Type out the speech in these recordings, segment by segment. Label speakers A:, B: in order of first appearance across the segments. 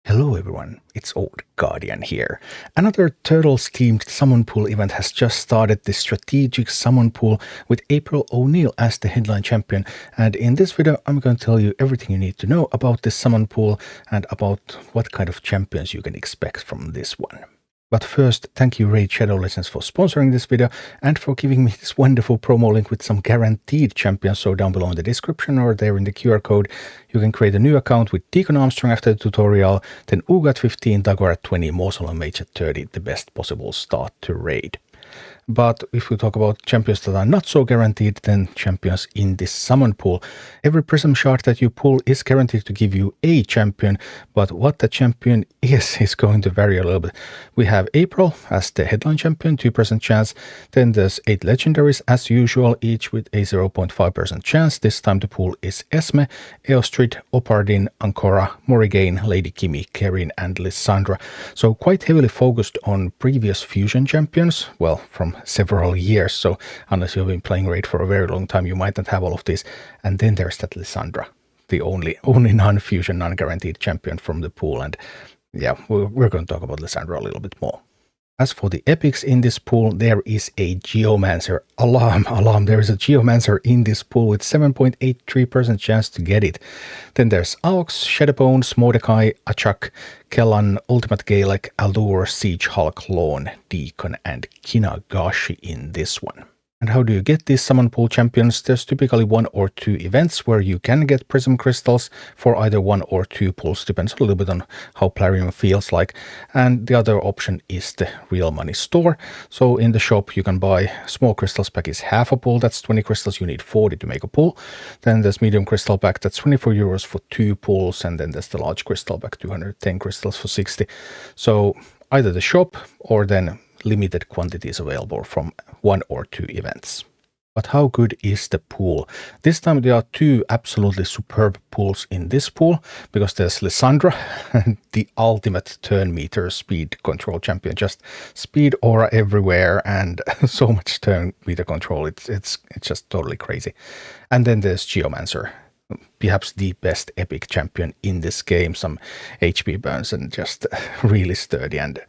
A: Hello everyone, it's Old Guardian here. Another Turtles-themed Summon Pool event has just started, the Strategic Summon Pool with April O'Neil as the headline champion, and in this video I'm going to tell you everything you need to know about this Summon Pool and about what kind of champions you can expect from this one. But first, thank you Raid Shadow Legends for sponsoring this video and for giving me this wonderful promo link with some guaranteed champions. So down below in the description or there in the QR code, you can create a new account with Deacon Armstrong after the tutorial, then Uugo at 15, Tagoar at 20, Mausoleum Mage at 30, the best possible start to raid. But if we talk about champions that are not so guaranteed, then champions in this summon pool. Every prism shard that you pull is guaranteed to give you a champion, but what the champion is going to vary a little bit. We have April as the headline champion, 2% chance. Then there's 8 legendaries as usual, each with a 0.5% chance. This time the pool is Esme, Eostrid, Opardin, Ancora, Morrigan, Lady Kimi, Kerin and Lissandra. So quite heavily focused on previous fusion champions, well, from several years, so unless you've been playing Raid for a very long time, you might not have all of these. And then there's that Lissandra, the only non-fusion, non-guaranteed champion from the pool, and yeah, we're going to talk about Lissandra a little bit more. As for the epics in this pool, there is a Geomancer. Alarm, there is a Geomancer in this pool with 7.83% chance to get it. Then there's Aux, Shadowbones, Mordecai, Achak, Kellan, Ultimate Gaelic, Allure, Siege Hulk, Lawn, Deacon and Kinagashi in this one. And how do you get these Summon Pool champions? There's typically 1 or 2 events where you can get Prism Crystals for either 1 or 2 pulls, depends a little bit on how Plarium feels like. And the other option is the Real Money Store. So in the shop you can buy Small Crystals pack is half a pull, that's 20 crystals, you need 40 to make a pull. Then there's Medium Crystal pack, that's 24 euros for 2 pulls, and then there's the Large Crystal pack, 210 crystals for 60. So either the shop or then limited quantities available from 1 or 2 events. But how good is the pool? This time there are 2 absolutely superb pools in this pool, because there's Lissandra, the ultimate turn meter speed control champion, just speed aura everywhere and so much turn meter control, it's just totally crazy. And then there's Geomancer, perhaps the best epic champion in this game, some HP burns and just really sturdy and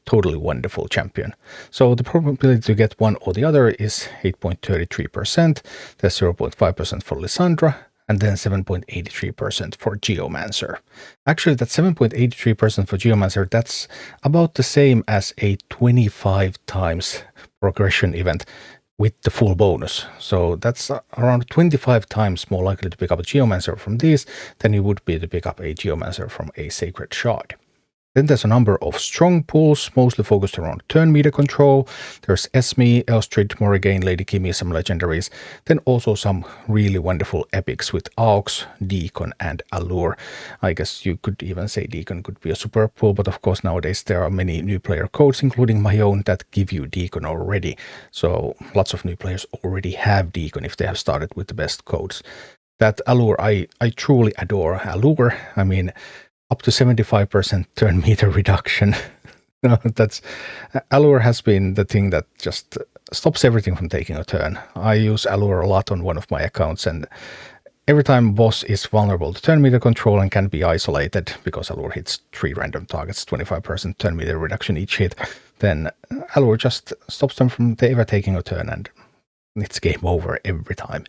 A: totally wonderful champion. So the probability to get one or the other is 8.33%, there's 0.5% for Lissandra, and then 7.83% for Geomancer. Actually, that 7.83% for Geomancer, that's about the same as a 25 times progression event with the full bonus. So that's around 25 times more likely to pick up a Geomancer from these than you would be to pick up a Geomancer from a Sacred Shard. Then there's a number of strong pulls, mostly focused around turn meter control. There's Esme, Eostrid, Morrigan, Lady Kimi, some legendaries. Then also some really wonderful epics with Aux, Deacon and Allure. I guess you could even say Deacon could be a super pull, but of course nowadays there are many new player codes, including my own, that give you Deacon already. So lots of new players already have Deacon if they have started with the best codes. That Allure, I truly adore Allure. I mean, up to 75% turn meter reduction. That's Allure has been the thing that just stops everything from taking a turn. I use Allure a lot on one of my accounts, and every time boss is vulnerable to turn meter control and can be isolated, because Allure hits 3 random targets, 25% turn meter reduction each hit, then Allure just stops them from ever taking a turn, and it's game over every time.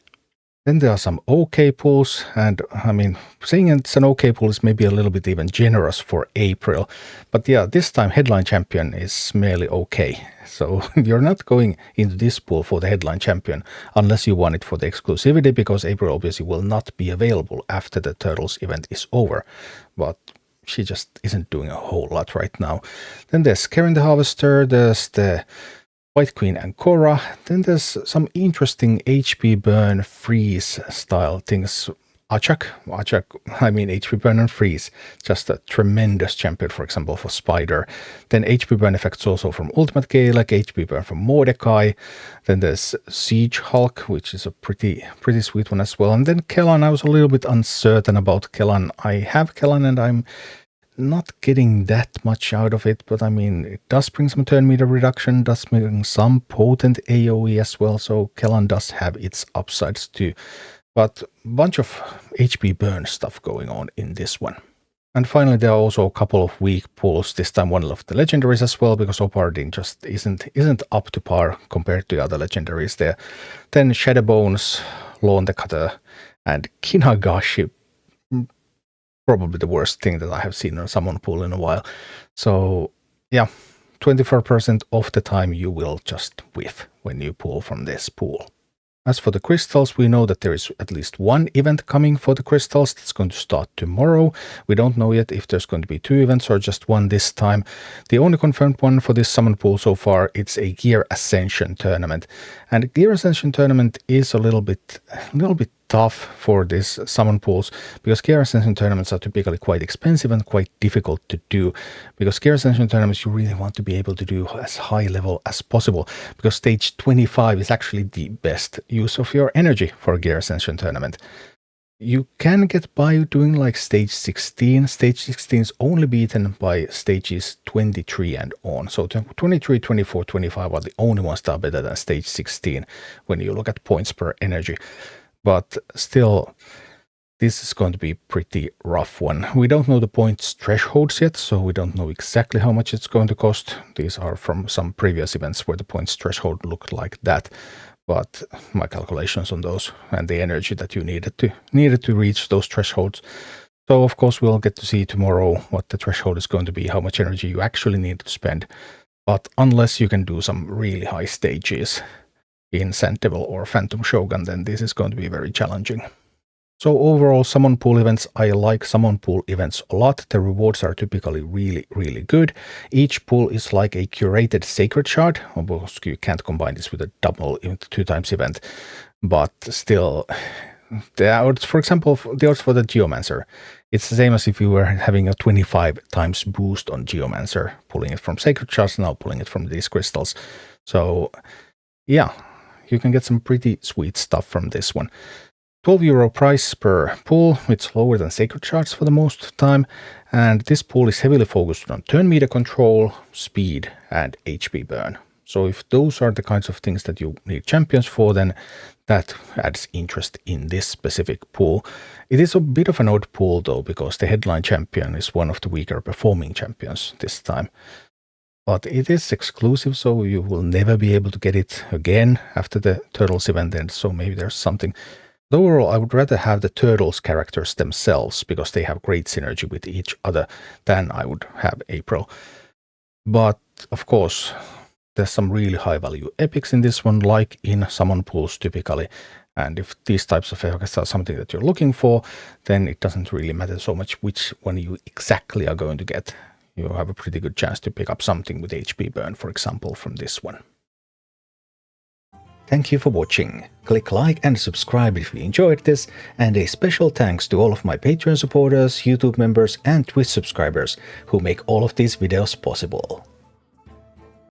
A: Then there are some OK pulls, and I mean, saying it's an OK pull is maybe a little bit even generous for April. But yeah, this time headline champion is merely OK. So you're not going into this pool for the headline champion unless you want it for the exclusivity, because April obviously will not be available after the Turtles event is over. But she just isn't doing a whole lot right now. Then there's Kerin the Harvester, there's the White Queen Ancora, then there's some interesting HP burn freeze style things. Achak, I mean HP burn and freeze, just a tremendous champion, for example, for Spider. Then HP burn effects also from Ultimate Gaelic, HP burn from Mordecai. Then there's Siege Hulk, which is a pretty sweet one as well. And then Kellan, I was a little bit uncertain about Kellan. I have Kellan and I'm not getting that much out of it, but I mean, it does bring some turn meter reduction, does bring some potent AoE as well, so Kellan does have its upsides too. But a bunch of HP burn stuff going on in this one. And finally, there are also a couple of weak pulls, this time one of the legendaries as well, because Opardin just isn't up to par compared to other legendaries there. Then Shadowbones, Lawn the Cutter, and Kinagashi, probably the worst thing that I have seen on a summon pool in a while. So yeah, 24% of the time you will just whiff when you pull from this pool. As for the crystals, we know that there is at least one event coming for the crystals that's going to start tomorrow. We don't know yet if there's going to be 2 events or just one this time. The only confirmed one for this summon pool so far, it's a Gear Ascension tournament. And Gear Ascension tournament is a little bit tough for these summon pools, because Gear Ascension tournaments are typically quite expensive and quite difficult to do. Because Gear Ascension tournaments you really want to be able to do as high level as possible, because stage 25 is actually the best use of your energy for a Gear Ascension tournament. You can get by doing like stage 16. Stage 16 is only beaten by stages 23 and on. So 23, 24, 25 are the only ones that are better than stage 16 when you look at points per energy. But still, this is going to be a pretty rough one. We don't know the points thresholds yet, so we don't know exactly how much it's going to cost. These are from some previous events where the points threshold looked like that. But my calculations on those and the energy that you needed to reach those thresholds. So of course we'll get to see tomorrow what the threshold is going to be, how much energy you actually need to spend. But unless you can do some really high stages in Sand Devil or Phantom Shogun, then this is going to be very challenging. So overall, summon pool events, I like summon pool events a lot. The rewards are typically really good. Each pool is like a curated sacred shard. Of you can't combine this with a double 2x event, but still, the odds, for example, the odds for the Geomancer, it's the same as if you were having a 25 times boost on Geomancer, pulling it from sacred shards, now pulling it from these crystals. So yeah, you can get some pretty sweet stuff from this one. €12 price per pool, it's lower than sacred shards for the most time, and this pool is heavily focused on turn meter control, speed, and HP burn. So if those are the kinds of things that you need champions for, then that adds interest in this specific pool. It is a bit of an odd pool though, because the headline champion is one of the weaker performing champions this time. But it is exclusive, so you will never be able to get it again after the Turtles event ends, so maybe there's something. Overall, I would rather have the Turtles characters themselves, because they have great synergy with each other, than I would have April. But, of course, there's some really high-value epics in this one, like in summon pools typically. And if these types of effects are something that you're looking for, then it doesn't really matter so much which one you exactly are going to get. You have a pretty good chance to pick up something with HP burn, for example, from this one. Thank you for watching. Click like and subscribe if you enjoyed this, and a special thanks to all of my Patreon supporters, YouTube members and Twitch subscribers who make all of these videos possible.